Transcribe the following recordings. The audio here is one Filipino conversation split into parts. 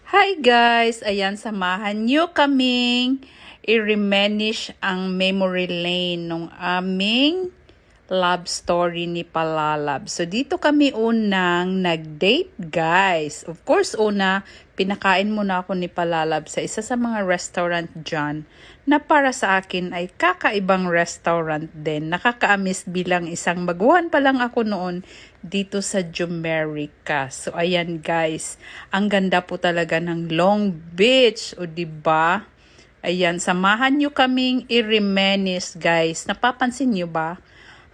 Hi guys! Ayan, samahan nyo kaming i-reminisce ang memory lane ng aming love story ni Palalab. So, dito kami unang nag-date, guys. Of course, pinakain muna ako ni Palalab sa isa sa mga restaurant dyan na para sa akin ay kakaibang restaurant din. Nakakaamis bilang isang baguhan pa lang ako noon dito sa Jumerica. So, ayan guys. Ang ganda po talaga ng Long Beach. O, diba? Ayan, samahan nyo kaming i-reminisce, guys. Napapansin nyo ba?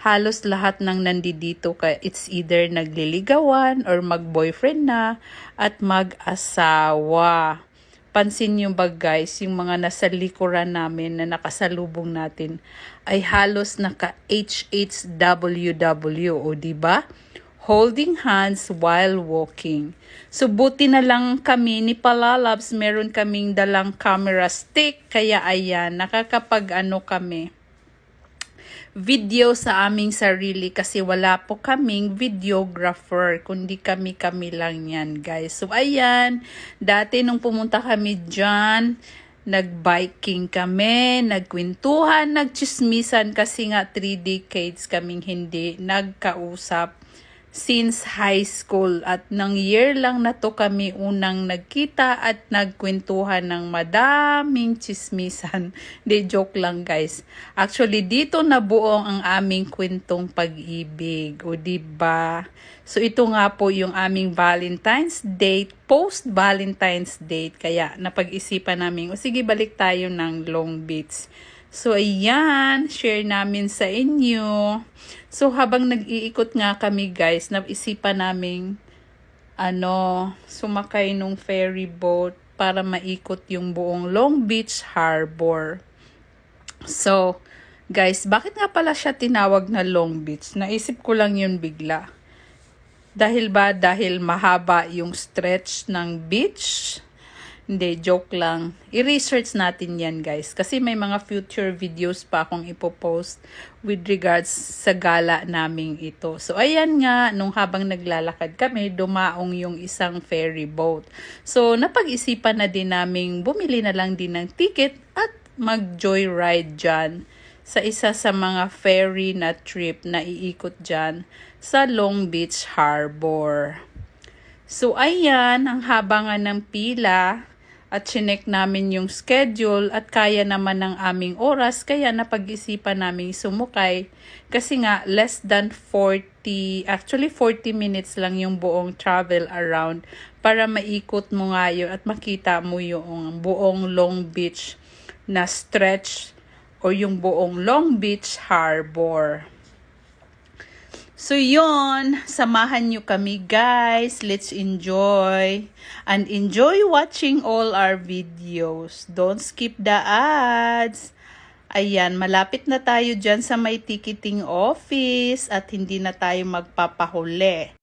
Halos lahat ng nandito it's either nagliligawan or mag-boyfriend na at mag-asawa. Pansin nyo ba guys, yung mga nasa likuran namin na nakasalubong natin ay halos naka HHWW, o diba? Holding hands while walking. So buti na lang kami ni Palalabs, meron kaming dalang camera stick, kaya ayan, kami video sa aming sarili kasi wala po kaming videographer, kundi kami lang yan guys. So ayan, dati nung pumunta kami dyan, nag-biking kami, nagkwentuhan, nagchismisan kasi nga 3 decades kaming hindi nagkausap since high school, at ng year lang na to kami unang nagkita at nagkwentuhan ng madaming chismisan. De joke lang guys. Actually dito nabuo ang aming kwentong pag-ibig, o diba? So ito nga po yung aming Valentine's date, post Valentine's date, kaya napag-isipan namin, o sige balik tayo ng Long Beach. So, ayan, share namin sa inyo. So, habang nag-iikot nga kami, guys, naisipan namin, sumakay nung ferry boat para maikot yung buong Long Beach Harbor. So, guys, bakit nga pala siya tinawag na Long Beach? Naisip ko lang yun bigla. Dahil mahaba yung stretch ng beach? Hindi, joke lang. I-research natin yan guys. Kasi may mga future videos pa akong ipopost with regards sa gala naming ito. So ayan nga, nung habang naglalakad kami, dumaong yung isang ferry boat. So napag-isipan na din naming bumili na lang din ng ticket at mag-joyride dyan sa isa sa mga ferry na trip na iikot dyan sa Long Beach Harbor. So ayan, ang haba nga ng pila at chinek namin yung schedule at kaya naman ng aming oras, kaya napag-isipan namin sumukay kasi nga less than 40 minutes lang yung buong travel around para maikot mo nga yun at makita mo yung buong Long Beach na stretch o yung buong Long Beach Harbor. So yun, samahan nyo kami guys. Let's enjoy and enjoy watching all our videos. Don't skip the ads. Ayan, malapit na tayo dyan sa may ticketing office at hindi na tayo magpapahuli.